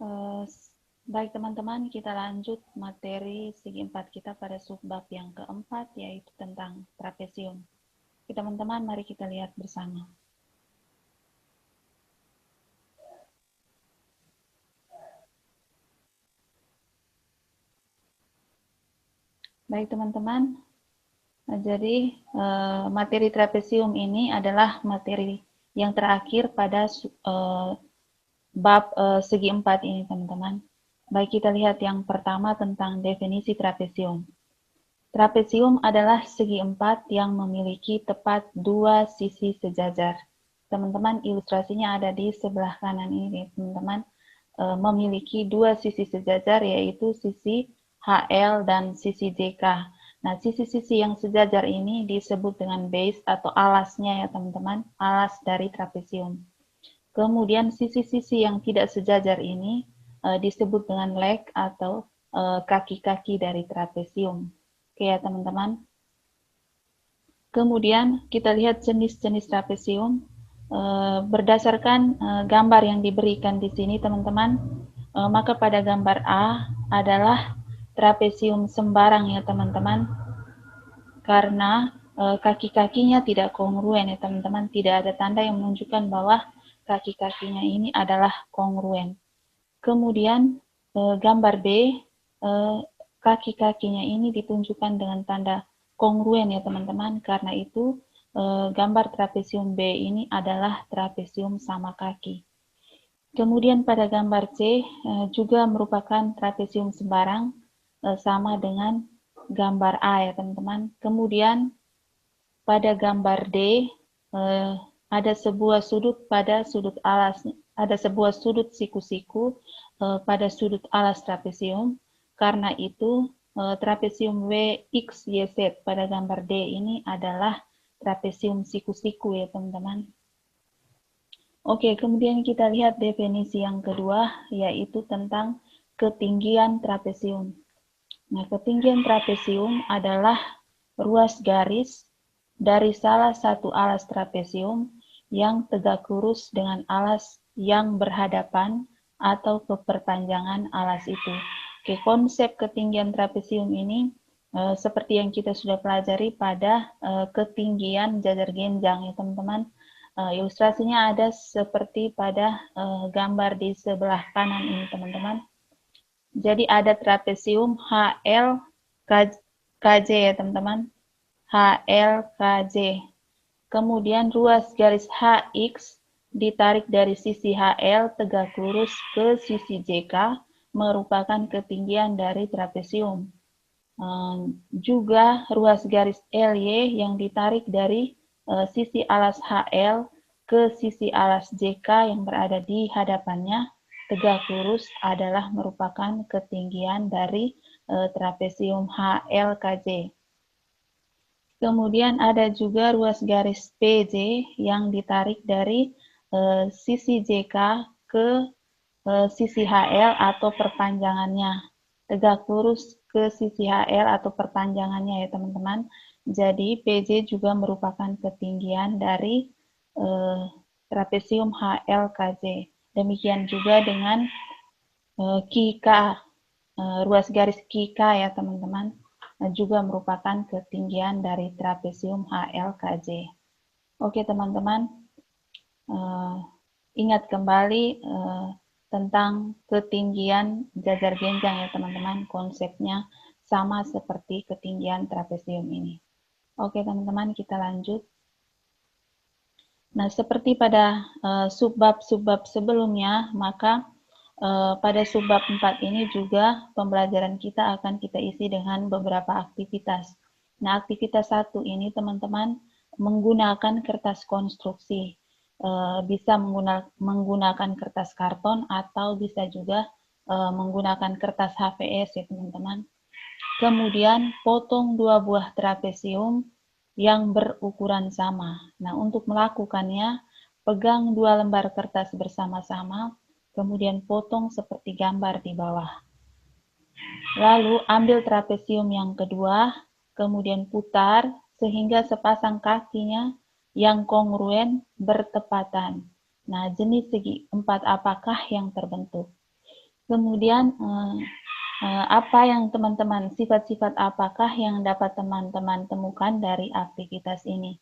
Eh, Baik teman-teman, kita lanjut materi segi empat kita pada subbab yang keempat, yaitu tentang trapesium. Oke teman-teman, mari kita lihat bersama. Baik teman-teman, jadi materi trapesium ini adalah materi yang terakhir pada bab segi empat ini teman-teman. Baik, kita lihat yang pertama tentang definisi trapesium. Trapesium adalah segi empat yang memiliki tepat dua sisi sejajar. Teman-teman, ilustrasinya ada di sebelah kanan ini, teman-teman. Memiliki dua sisi sejajar, yaitu sisi HL dan sisi JK. Nah, sisi-sisi yang sejajar ini disebut dengan base atau alasnya ya teman-teman, alas dari trapesium. Kemudian sisi-sisi yang tidak sejajar ini disebut dengan leg atau kaki-kaki dari trapesium. Oke ya teman-teman. Kemudian kita lihat jenis-jenis trapesium. Berdasarkan gambar yang diberikan di sini teman-teman, maka pada gambar A adalah trapesium sembarang ya teman-teman, karena kaki-kakinya tidak kongruen ya teman-teman, tidak ada tanda yang menunjukkan bahwa kaki-kakinya ini adalah kongruen. Kemudian gambar B, kaki-kakinya ini ditunjukkan dengan tanda kongruen ya teman-teman, karena itu gambar trapesium B ini adalah trapesium sama kaki. Kemudian pada gambar C juga merupakan trapesium sembarang, sama dengan gambar A ya teman-teman. Kemudian pada gambar D ada sebuah sudut pada sudut alas, ada sebuah sudut siku-siku pada sudut alas trapesium. Karena itu trapesium WXYZ pada gambar D ini adalah trapesium siku-siku ya teman-teman. Oke, kemudian kita lihat definisi yang kedua, yaitu tentang ketinggian trapesium. Nah, ketinggian trapesium adalah ruas garis dari salah satu alas trapesium yang tegak lurus dengan alas yang berhadapan atau keperpanjangan alas itu. Oke, konsep ketinggian trapesium ini seperti yang kita sudah pelajari pada ketinggian jajar genjang ya teman-teman. Ilustrasinya ada seperti pada gambar di sebelah kanan ini teman-teman. Jadi ada trapesium HL KJ ya teman-teman. HLKJ. Kemudian ruas garis HX ditarik dari sisi HL tegak lurus ke sisi JK merupakan ketinggian dari trapesium. Juga ruas garis LY yang ditarik dari sisi alas HL ke sisi alas JK yang berada di hadapannya tegak lurus adalah merupakan ketinggian dari trapesium HLKJ. Kemudian ada juga ruas garis PJ yang ditarik dari sisi JK ke sisi HL atau perpanjangannya. Tegak lurus ke sisi HL atau perpanjangannya ya teman-teman. Jadi PJ juga merupakan ketinggian dari trapesium HLKJ. Demikian juga dengan KK, ruas garis KK ya teman-teman, juga merupakan ketinggian dari trapesium HLKJ. Oke teman-teman, ingat kembali tentang ketinggian jajar genjang ya teman-teman, konsepnya sama seperti ketinggian trapesium ini. Oke teman-teman, kita lanjut. Nah, seperti pada subbab-subbab sebelumnya, maka pada subbab 4 ini juga pembelajaran kita akan kita isi dengan beberapa aktivitas. Nah, aktivitas 1 ini teman-teman menggunakan kertas konstruksi. Bisa menggunakan kertas karton atau bisa juga menggunakan kertas HVS ya teman-teman. Kemudian potong 2 buah trapesium yang berukuran sama. Nah, untuk melakukannya, pegang 2 lembar kertas bersama-sama, kemudian potong seperti gambar di bawah. Lalu ambil trapesium yang kedua, kemudian putar sehingga sepasang kakinya yang kongruen bertepatan. Nah, jenis segi empat apakah yang terbentuk? Kemudian apa yang teman-teman, sifat-sifat apakah yang dapat teman-teman temukan dari aktivitas ini?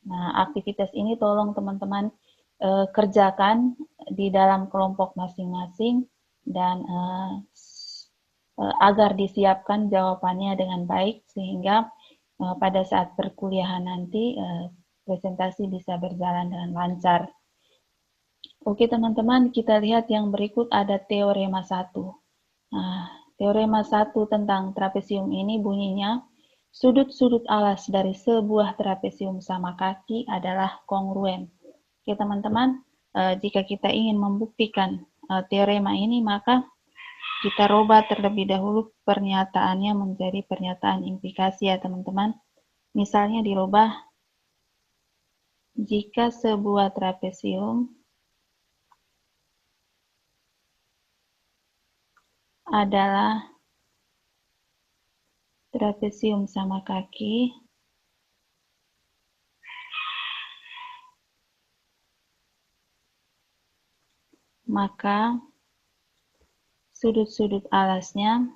Nah, aktivitas ini tolong teman-teman kerjakan di dalam kelompok masing-masing dan agar disiapkan jawabannya dengan baik sehingga pada saat perkuliahan nanti presentasi bisa berjalan dengan lancar. Oke teman-teman, kita lihat yang berikut ada teorema 1. Nah, teorema 1 tentang trapesium ini bunyinya, sudut-sudut alas dari sebuah trapesium sama kaki adalah kongruen. Oke teman-teman, jika kita ingin membuktikan teorema ini, maka kita rubah terlebih dahulu pernyataannya menjadi pernyataan implikasi ya teman-teman. Misalnya dirubah, jika sebuah trapesium adalah trapesium sama kaki, maka sudut-sudut alasnya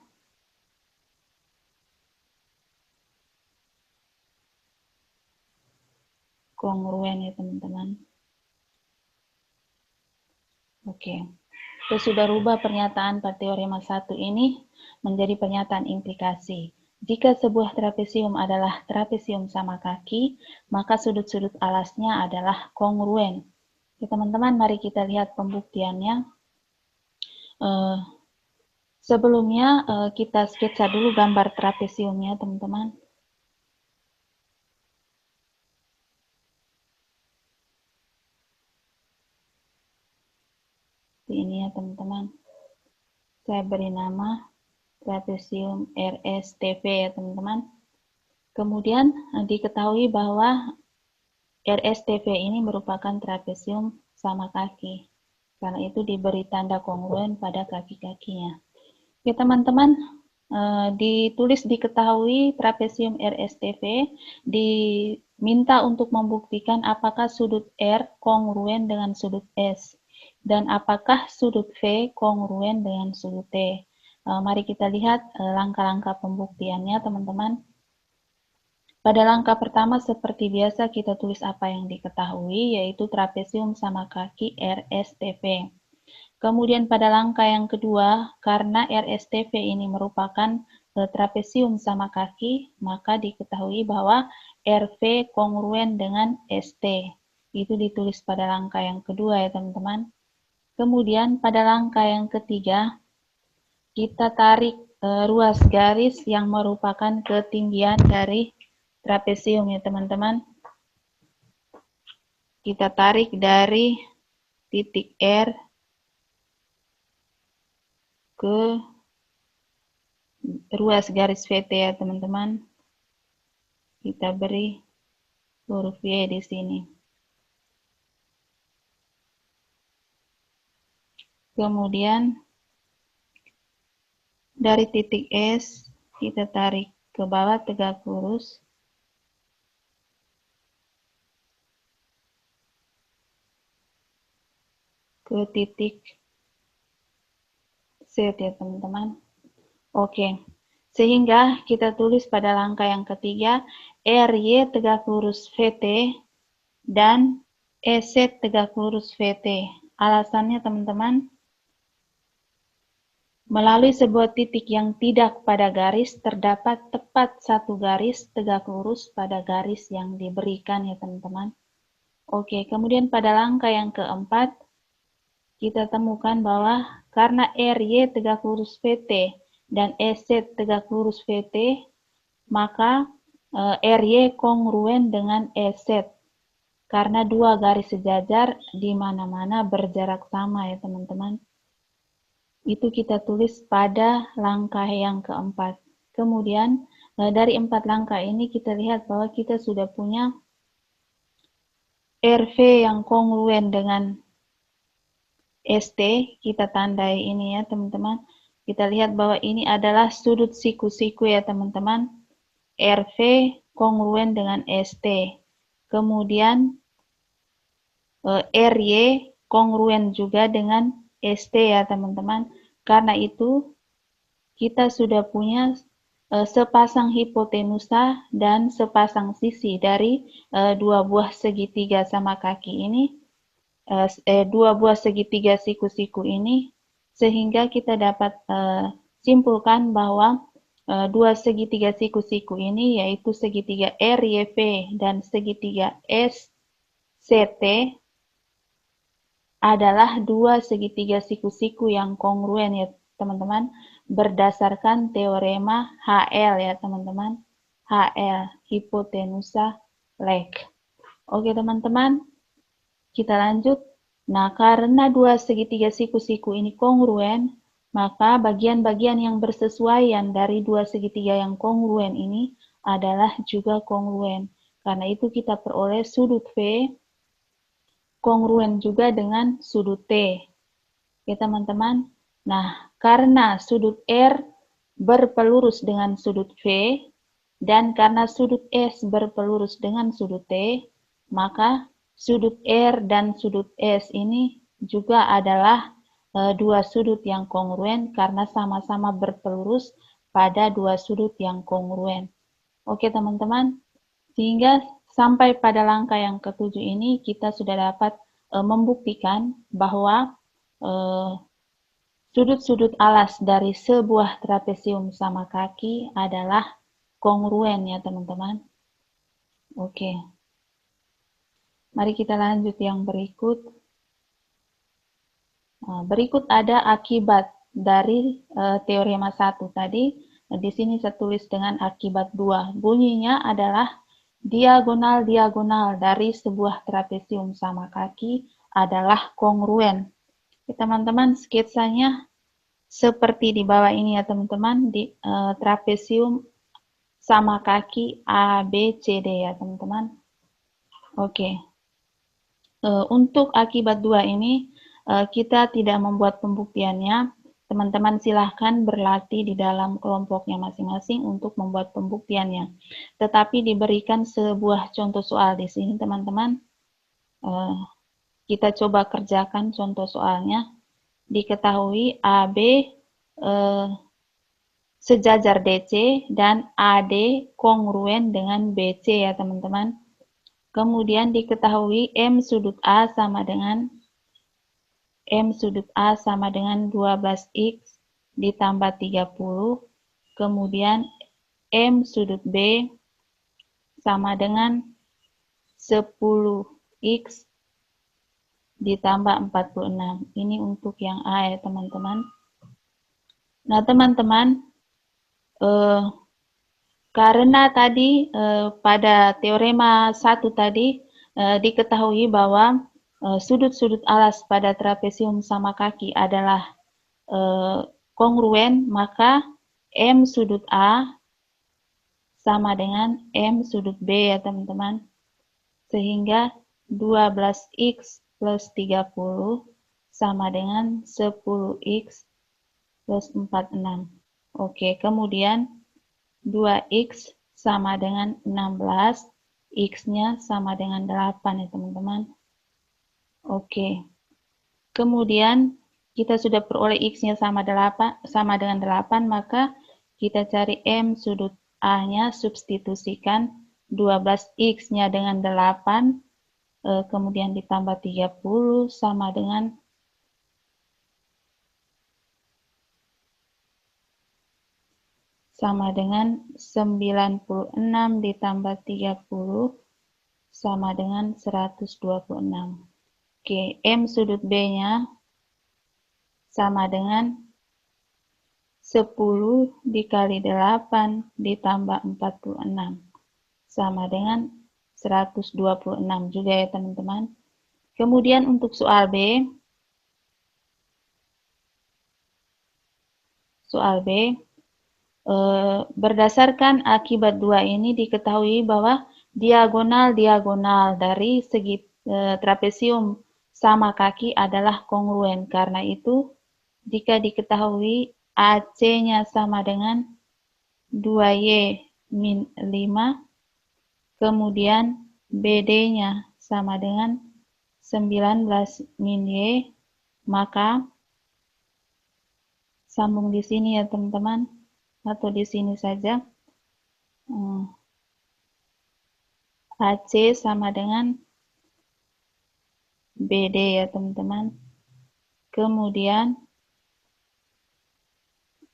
kongruen ya teman-teman. Oke, kita sudah rubah pernyataan pada teorema 1 ini menjadi pernyataan implikasi. Jika sebuah trapesium adalah trapesium sama kaki, maka sudut-sudut alasnya adalah kongruen. Oke, teman-teman, mari kita lihat pembuktiannya. Sebelumnya kita sketsa dulu gambar trapesiumnya, teman-teman. Ini ya, teman-teman. Saya beri nama trapesium RSTV ya, teman-teman. Kemudian diketahui bahwa RSTV ini merupakan trapesium sama kaki. Karena itu diberi tanda kongruen pada kaki-kakinya. Oke, teman-teman, ditulis diketahui trapesium RSTV diminta untuk membuktikan apakah sudut R kongruen dengan sudut S dan apakah sudut V kongruen dengan sudut T. Mari kita lihat langkah-langkah pembuktiannya, teman-teman. Pada langkah pertama seperti biasa kita tulis apa yang diketahui, yaitu trapesium sama kaki RSTV. Kemudian pada langkah yang kedua, karena RSTV ini merupakan trapesium sama kaki, maka diketahui bahwa RV kongruen dengan ST. Itu ditulis pada langkah yang kedua ya teman-teman. Kemudian pada langkah yang ketiga, kita tarik ruas garis yang merupakan ketinggian dari trapesium ya teman-teman. Kita tarik dari titik R ke ruas garis VT ya teman-teman. Kita beri huruf Y di sini. Kemudian dari titik S kita tarik ke bawah tegak lurus. Ke titik Z ya teman-teman. Oke, sehingga kita tulis pada langkah yang ketiga, RY tegak lurus VT dan EZ tegak lurus VT. Alasannya teman-teman, melalui sebuah titik yang tidak pada garis, terdapat tepat satu garis tegak lurus pada garis yang diberikan ya teman-teman. Oke, kemudian pada langkah yang keempat, kita temukan bahwa karena RY tegak lurus VT dan EZ tegak lurus VT, maka RY kongruen dengan EZ. Karena dua garis sejajar di mana-mana berjarak sama ya teman-teman. Itu kita tulis pada langkah yang keempat. Kemudian dari 4 langkah ini kita lihat bahwa kita sudah punya RV yang kongruen dengan ST, kita tandai ini ya teman-teman. Kita lihat bahwa ini adalah sudut siku-siku ya teman-teman. RV kongruen dengan ST. Kemudian RY kongruen juga dengan ST ya teman-teman. Karena itu, kita sudah punya sepasang hipotenusa dan sepasang sisi dari dua buah segitiga sama kaki ini, dua buah segitiga siku-siku ini, sehingga kita dapat simpulkan bahwa dua segitiga siku-siku ini, yaitu segitiga RYP dan segitiga SCT, adalah dua segitiga siku-siku yang kongruen ya teman-teman, berdasarkan teorema HL ya teman-teman, HL, hipotenusa leg. Oke teman-teman, kita lanjut. Nah, karena dua segitiga siku-siku ini kongruen, maka bagian-bagian yang bersesuaian dari dua segitiga yang kongruen ini adalah juga kongruen. Karena itu kita peroleh sudut V kongruen juga dengan sudut T. Ya teman-teman. Nah, karena sudut R berpelurus dengan sudut V, dan karena sudut S berpelurus dengan sudut T, maka sudut R dan sudut S ini juga adalah dua sudut yang kongruen karena sama-sama berpelurus pada dua sudut yang kongruen. Oke teman-teman, sehingga sampai pada langkah yang ketujuh ini kita sudah dapat membuktikan bahwa sudut-sudut alas dari sebuah trapesium sama kaki adalah kongruen ya teman-teman. Oke. Mari kita lanjut yang berikut. Berikut ada akibat dari teorema 1 tadi. Di sini saya tulis dengan akibat 2. Bunyinya adalah diagonal-diagonal dari sebuah trapesium sama kaki adalah kongruen. Teman-teman, sketsanya seperti di bawah ini ya teman-teman, di trapesium sama kaki A, B, C, D ya teman-teman. Oke. Untuk akibat 2 ini, kita tidak membuat pembuktiannya. Teman-teman silahkan berlatih di dalam kelompoknya masing-masing untuk membuat pembuktiannya. Tetapi diberikan sebuah contoh soal di sini teman-teman. Kita coba kerjakan contoh soalnya. Diketahui AB sejajar DC dan AD kongruen dengan BC ya teman-teman. Kemudian diketahui M sudut A sama dengan 12x ditambah 30. Kemudian M sudut B sama dengan 10x ditambah 46. Ini untuk yang A ya teman-teman. Nah teman-teman, karena tadi pada teorema 1 tadi diketahui bahwa sudut-sudut alas pada trapesium sama kaki adalah kongruen, maka M sudut A sama dengan M sudut B ya teman-teman. Sehingga 12x plus 30 sama dengan 10x plus 46. Oke, kemudian 2x sama dengan 16, x-nya sama dengan 8 ya teman-teman. Oke, kemudian kita sudah peroleh x-nya sama dengan 8, maka kita cari M sudut A-nya, substitusikan 12x-nya dengan 8, kemudian ditambah 30 sama dengan 96 ditambah 30 sama dengan 126. Oke, M sudut B-nya sama dengan 10 dikali 8 ditambah 46 sama dengan 126 juga ya teman-teman. Kemudian untuk soal B, berdasarkan akibat 2 ini diketahui bahwa diagonal-diagonal dari segi trapesium sama kaki adalah kongruen. Karena itu, jika diketahui AC-nya sama dengan 2Y min 5, kemudian BD-nya sama dengan 19 min Y, maka sambung di sini ya teman-teman, atau di sini saja. AC sama dengan BD ya teman-teman. Kemudian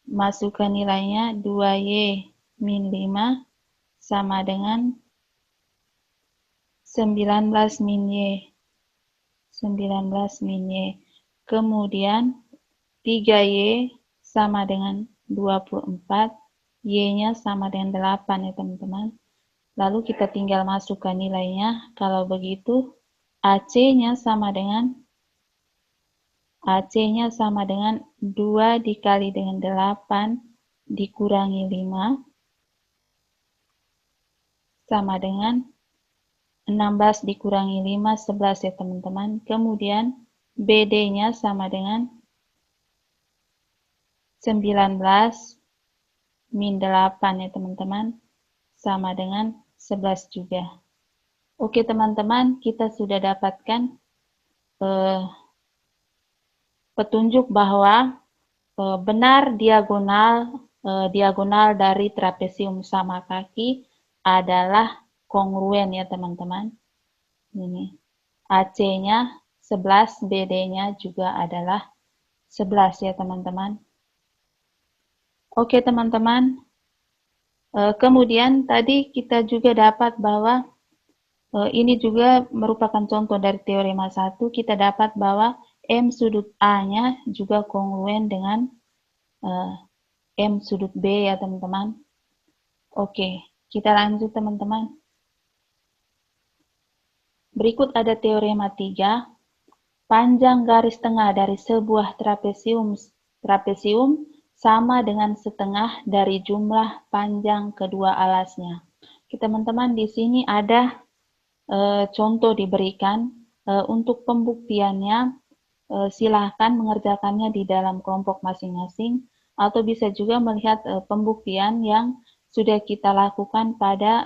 masukkan nilainya 2Y min 5 sama dengan 19 min Y. 19 min Y. Kemudian 3Y sama dengan 24. Y-nya sama dengan 8 ya teman-teman. Lalu kita tinggal masukkan nilainya. Kalau begitu AC-nya sama dengan 2 dikali dengan 8 dikurangi 5 sama dengan 16 dikurangi 5, 11 ya teman-teman. Kemudian BD-nya sama dengan 19 min 8 ya teman-teman. Sama dengan 11 juga. Oke teman-teman, kita sudah dapatkan petunjuk bahwa benar diagonal dari trapesium sama kaki adalah kongruen ya teman-teman. Ini AC-nya 11, BD-nya juga adalah 11 ya teman-teman. Oke teman-teman, kemudian tadi kita juga dapat bahwa ini juga merupakan contoh dari teorema 1. Kita dapat bahwa M sudut A-nya juga kongruen dengan M sudut B ya teman-teman. Oke, kita lanjut teman-teman. Berikut ada teorema 3. Panjang garis tengah dari sebuah trapesium sama dengan setengah dari jumlah panjang kedua alasnya. Oke, teman-teman, di sini ada contoh diberikan. Untuk pembuktiannya, silahkan mengerjakannya di dalam kelompok masing-masing, atau bisa juga melihat pembuktian yang sudah kita lakukan pada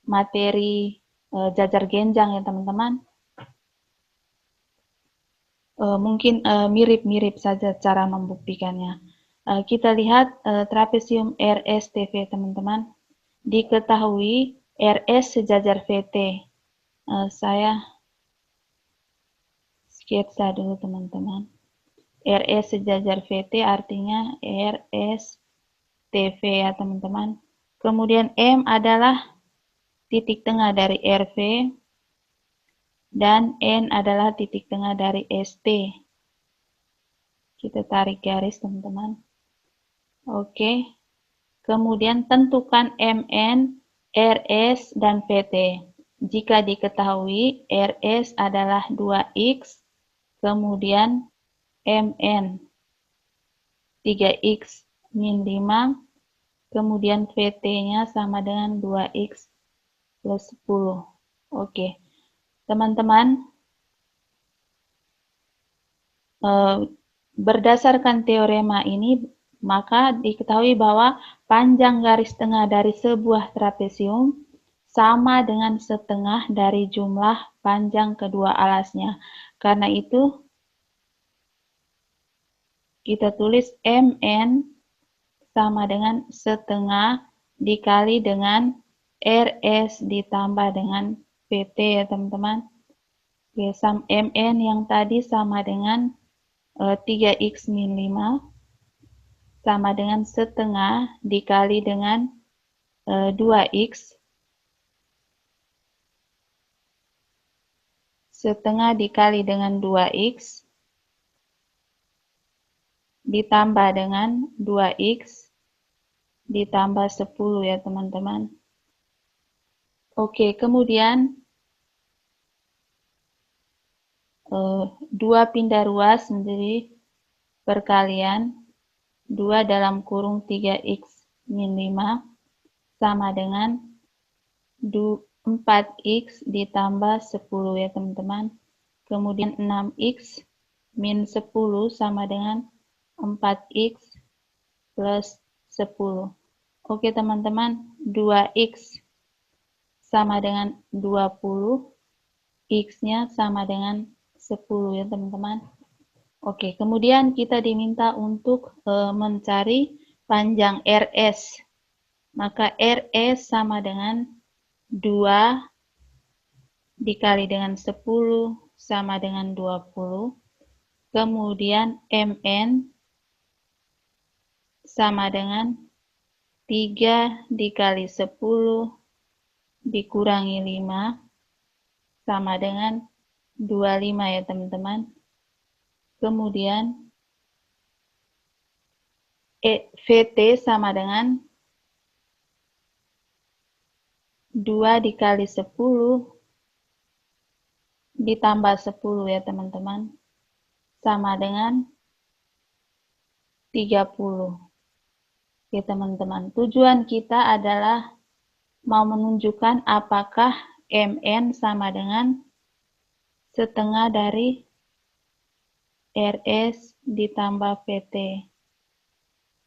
materi jajar genjang ya teman-teman. Mungkin mirip-mirip saja cara membuktikannya. Kita lihat trapesium RSTV teman-teman. Diketahui RS sejajar VT. Saya sketsa dulu teman-teman. RS sejajar VT artinya RS TV ya teman-teman. Kemudian M adalah titik tengah dari RV dan N adalah titik tengah dari ST. Kita tarik garis teman-teman. Oke. Kemudian tentukan MN, RS, dan PT. Jika diketahui RS adalah 2X, kemudian MN 3X min 5, kemudian VT-nya sama dengan 2X plus 10. Oke, teman-teman, berdasarkan teorema ini, maka diketahui bahwa panjang garis tengah dari sebuah trapesium sama dengan setengah dari jumlah panjang kedua alasnya. Karena itu, kita tulis MN sama dengan setengah dikali dengan RS ditambah dengan PT ya teman-teman. MN yang tadi sama dengan 3X min 5 sama dengan setengah dikali dengan 2X setengah dikali dengan 2X ditambah dengan 2X ditambah 10 ya teman-teman. Oke, kemudian 2 pindah ruas menjadi perkalian 2 dalam kurung 3X min 5 sama dengan 4X ditambah 10 ya teman-teman. Kemudian 6X min 10 sama dengan 4X plus 10. Oke teman-teman, 2X sama dengan 20, X-nya sama dengan 10 ya teman-teman. Oke, kemudian kita diminta untuk mencari panjang RS. Maka RS sama dengan 2 dikali dengan 10 sama dengan 20. Kemudian MN sama dengan 3 dikali 10 dikurangi 5 sama dengan 25 ya teman-teman. Kemudian VT sama dengan 2 dikali 10 ditambah 10 ya teman-teman, sama dengan 30. Oke teman-teman, tujuan kita adalah mau menunjukkan apakah MN sama dengan setengah dari RS ditambah VT.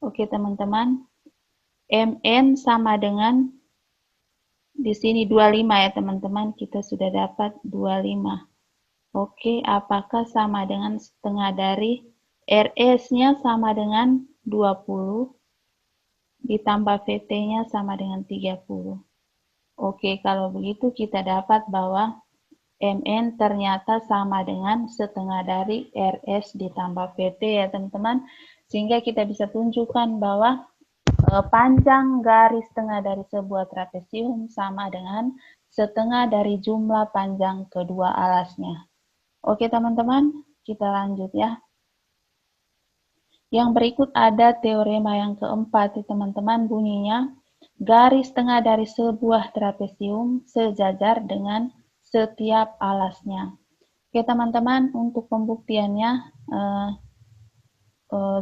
Oke teman-teman, MN sama dengan di sini 25 ya teman-teman, kita sudah dapat 25. Oke, apakah sama dengan setengah dari RS-nya sama dengan 20 ditambah VT-nya sama dengan 30. Oke, kalau begitu kita dapat bahwa MN ternyata sama dengan setengah dari RS ditambah VT ya teman-teman. Sehingga kita bisa tunjukkan bahwa panjang garis tengah dari sebuah trapesium sama dengan setengah dari jumlah panjang kedua alasnya. Oke teman-teman, kita lanjut ya. Yang berikut ada teorema yang keempat teman-teman, bunyinya garis tengah dari sebuah trapesium sejajar dengan setiap alasnya. Oke teman-teman, untuk pembuktiannya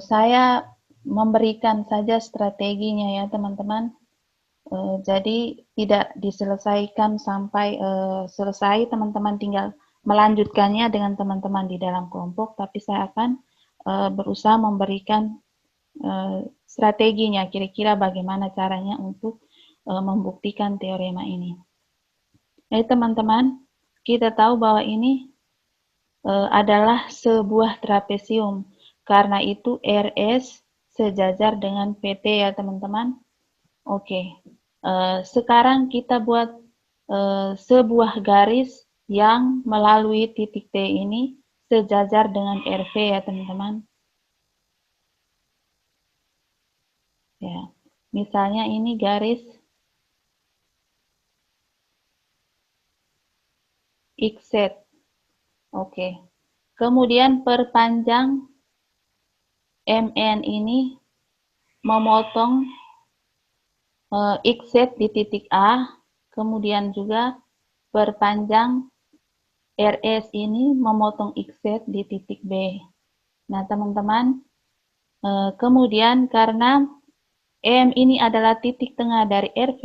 saya memberikan saja strateginya ya teman-teman. Jadi tidak diselesaikan sampai selesai, teman-teman tinggal melanjutkannya dengan teman-teman di dalam kelompok, tapi saya akan berusaha memberikan strateginya, kira-kira bagaimana caranya untuk membuktikan teorema ini. Jadi teman-teman, kita tahu bahwa ini adalah sebuah trapesium, karena itu RS sejajar dengan PT ya teman-teman. Oke, sekarang kita buat sebuah garis yang melalui titik T ini sejajar dengan RV ya teman-teman. Ya, misalnya ini garis XZ. Oke. Kemudian perpanjang MN ini memotong XZ di titik A, kemudian juga perpanjang RS ini memotong XZ di titik B. Nah, teman-teman, kemudian karena M ini adalah titik tengah dari RV,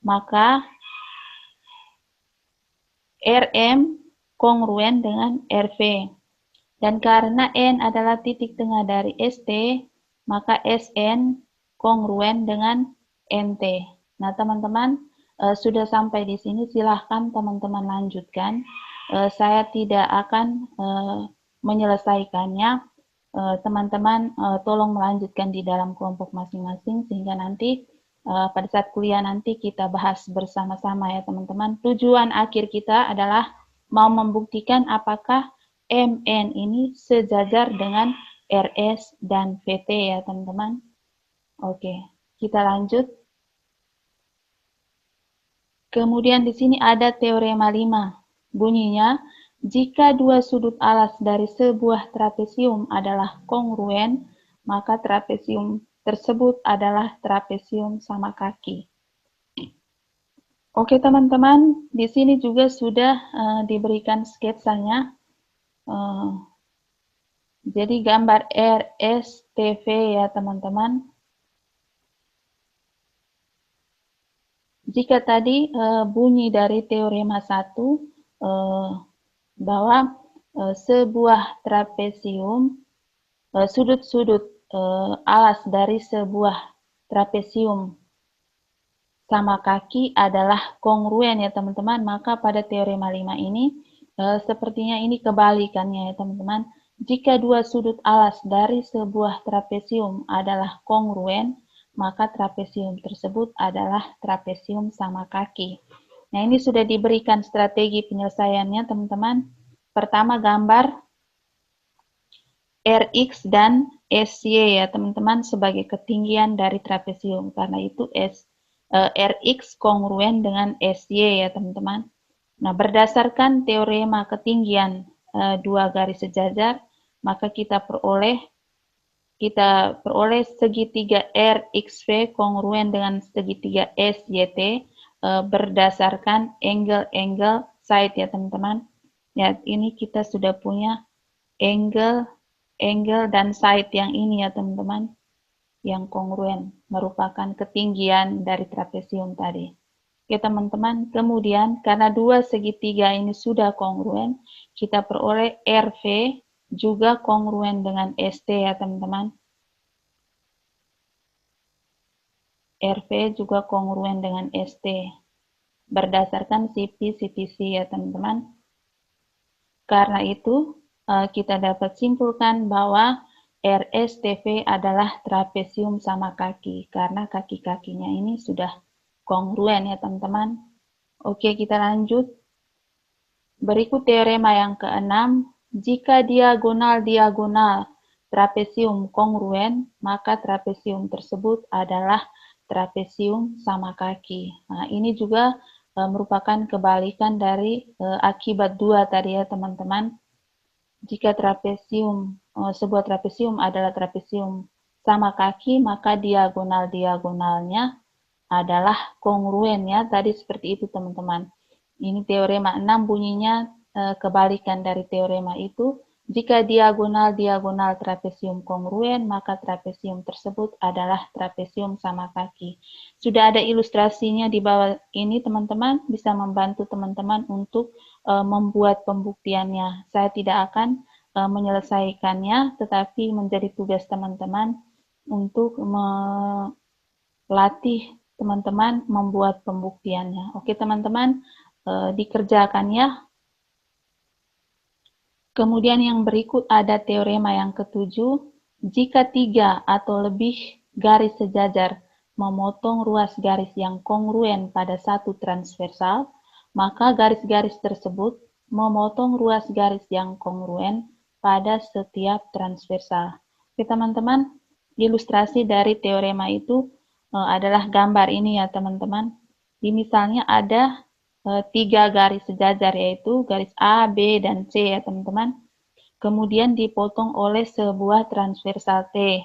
maka RM kongruen dengan RV. Dan karena N adalah titik tengah dari ST, maka SN kongruen dengan NT. Nah, teman-teman, sudah sampai di sini, silahkan teman-teman lanjutkan. Saya tidak akan menyelesaikannya. Teman-teman tolong melanjutkan di dalam kelompok masing-masing, sehingga nanti pada saat kuliah nanti kita bahas bersama-sama ya teman-teman. Tujuan akhir kita adalah mau membuktikan apakah MN ini sejajar dengan RS dan VT ya teman-teman. Oke, kita lanjut. Kemudian di sini ada teorema 5. Bunyinya, jika dua sudut alas dari sebuah trapesium adalah kongruen, maka trapesium tersebut adalah trapesium sama kaki. Oke teman-teman, di sini juga sudah diberikan sketsanya. Jadi gambar RSTV ya teman-teman. Jika tadi bunyi dari teorema 1 bahwa sebuah trapesium, sudut-sudut alas dari sebuah trapesium sama kaki adalah kongruen ya teman-teman, maka pada teorema 5 ini sepertinya ini kebalikannya ya teman-teman. Jika dua sudut alas dari sebuah trapesium adalah kongruen, maka trapesium tersebut adalah trapesium sama kaki. Nah, ini sudah diberikan strategi penyelesaiannya, teman-teman. Pertama, gambar Rx dan Sy ya, teman-teman, sebagai ketinggian dari trapesium. Karena itu Rx kongruen dengan Sy ya, teman-teman. Nah, berdasarkan teorema ketinggian dua garis sejajar, maka kita peroleh segitiga RXV kongruen dengan segitiga SYT berdasarkan angle side ya, teman-teman. Ya, ini kita sudah punya angle dan side yang ini ya, teman-teman, yang kongruen merupakan ketinggian dari trapesium tadi. Oke, teman-teman, kemudian karena dua segitiga ini sudah kongruen, kita peroleh RV juga kongruen dengan ST ya, teman-teman. RV juga kongruen dengan ST berdasarkan CP/CPC ya, teman-teman. Karena itu, kita dapat simpulkan bahwa RSTV adalah trapesium sama kaki, karena kaki-kakinya ini sudah kongruen ya, teman-teman. Oke, kita lanjut. Berikut teorema yang keenam, jika diagonal-diagonal trapesium kongruen, maka trapesium tersebut adalah trapesium sama kaki. Nah, ini juga merupakan kebalikan dari akibat dua tadi ya, teman-teman. Jika sebuah trapesium adalah trapesium sama kaki, maka diagonal-diagonalnya adalah kongruen ya, tadi seperti itu, teman-teman. Ini teorema 6 bunyinya kebalikan dari teorema itu. Jika diagonal-diagonal trapesium kongruen, maka trapesium tersebut adalah trapesium sama kaki. Sudah ada ilustrasinya di bawah ini, teman-teman, bisa membantu teman-teman untuk membuat pembuktiannya. Saya tidak akan menyelesaikannya, tetapi menjadi tugas teman-teman untuk melatih teman-teman membuat pembuktiannya. Oke, teman-teman, dikerjakan ya. Kemudian yang berikut ada teorema yang ketujuh. Jika 3 atau lebih garis sejajar memotong ruas garis yang kongruen pada satu transversal, maka garis-garis tersebut memotong ruas garis yang kongruen pada setiap transversal. Oke, teman-teman, ilustrasi dari teorema itu adalah gambar ini ya, teman-teman. Di misalnya ada 3 garis sejajar, yaitu garis A, B, dan C ya, teman-teman. Kemudian dipotong oleh sebuah transversal T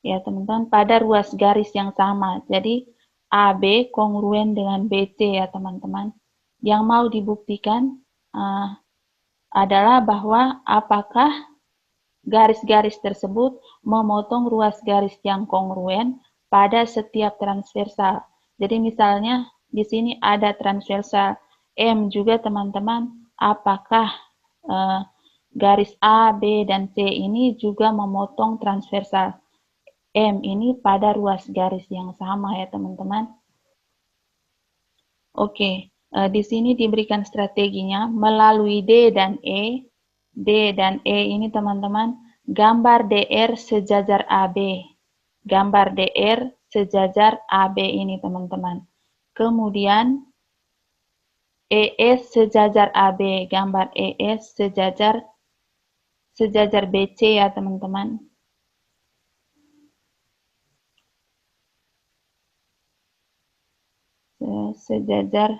ya, teman-teman, pada ruas garis yang sama. Jadi AB kongruen dengan BC ya, teman-teman. Yang mau dibuktikan adalah bahwa apakah garis-garis tersebut memotong ruas garis yang kongruen pada setiap transversal. Jadi misalnya di sini ada transversal M juga, teman-teman. Apakah garis A, B, dan C ini juga memotong transversal M ini pada ruas garis yang sama ya, teman-teman. Oke, di sini diberikan strateginya melalui D dan E. D dan E ini, teman-teman, gambar DR sejajar AB. Gambar DR sejajar AB ini, teman-teman. Kemudian ES sejajar AB, gambar ES sejajar BC ya, teman-teman. Sejajar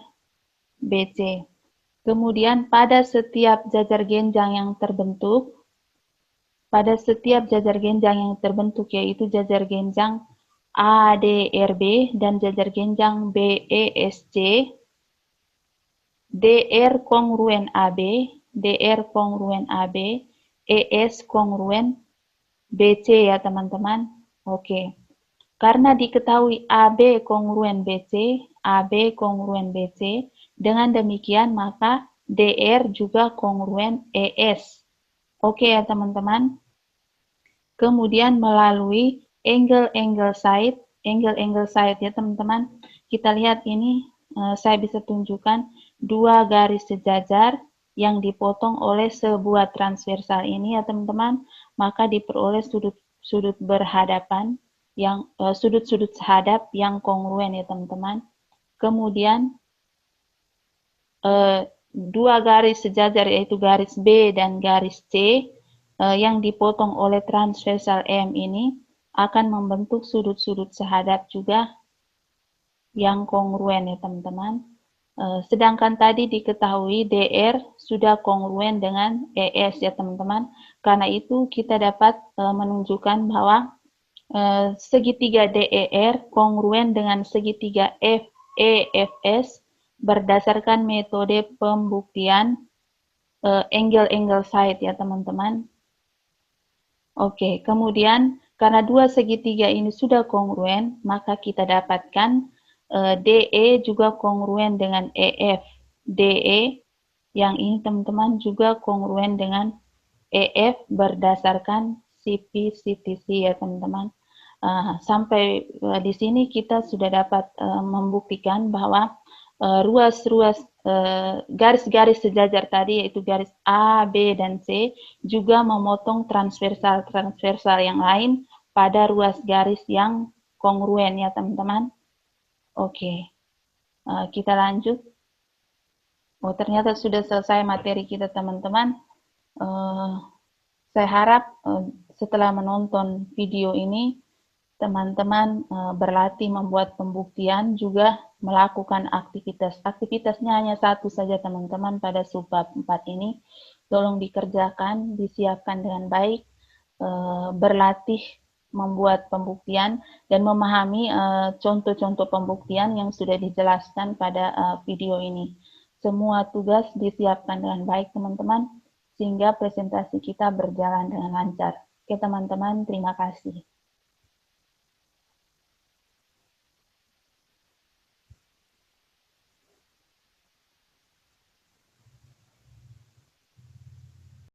BC. Kemudian pada setiap jajar genjang yang terbentuk, yaitu jajar genjang ADRB dan jajar genjang BESC, DR kongruen AB, ES kongruen BC ya, teman-teman. Oke. Karena diketahui AB kongruen BC, dengan demikian maka DR juga kongruen ES. Oke ya, teman-teman. Kemudian melalui angle side ya, teman-teman. Kita lihat ini, saya bisa tunjukkan dua garis sejajar yang dipotong oleh sebuah transversal ini ya teman-teman, maka diperoleh sudut-sudut berhadapan yang sudut-sudut sehadap yang kongruen ya teman-teman. Kemudian dua garis sejajar yaitu garis B dan garis C yang dipotong oleh transversal M ini akan membentuk sudut-sudut sehadap juga yang kongruen ya teman-teman. Sedangkan tadi diketahui DR sudah kongruen dengan ES ya teman-teman. Karena itu kita dapat menunjukkan bahwa segitiga DER kongruen dengan segitiga FEFS berdasarkan metode pembuktian angle-angle side ya teman-teman. Oke, kemudian karena dua segitiga ini sudah kongruen, maka kita dapatkan DE juga kongruen dengan EF. DE yang ini teman-teman juga kongruen dengan EF berdasarkan CP/CTC ya teman-teman. Sampai di sini kita sudah dapat membuktikan bahwa ruas-ruas garis-garis sejajar tadi yaitu garis A, B, dan C juga memotong transversal-transversal yang lain pada ruas garis yang kongruen ya teman-teman. Oke, kita lanjut. Oh, ternyata sudah selesai materi kita teman-teman. Saya harap setelah menonton video ini, teman-teman berlatih membuat pembuktian, juga melakukan aktivitas. Aktivitasnya hanya satu saja teman-teman pada subbab 4 ini. Tolong dikerjakan, disiapkan dengan baik, berlatih membuat pembuktian dan memahami contoh-contoh pembuktian yang sudah dijelaskan pada video ini. Semua tugas disiapkan dengan baik teman-teman, sehingga presentasi kita berjalan dengan lancar. Oke teman-teman, terima kasih.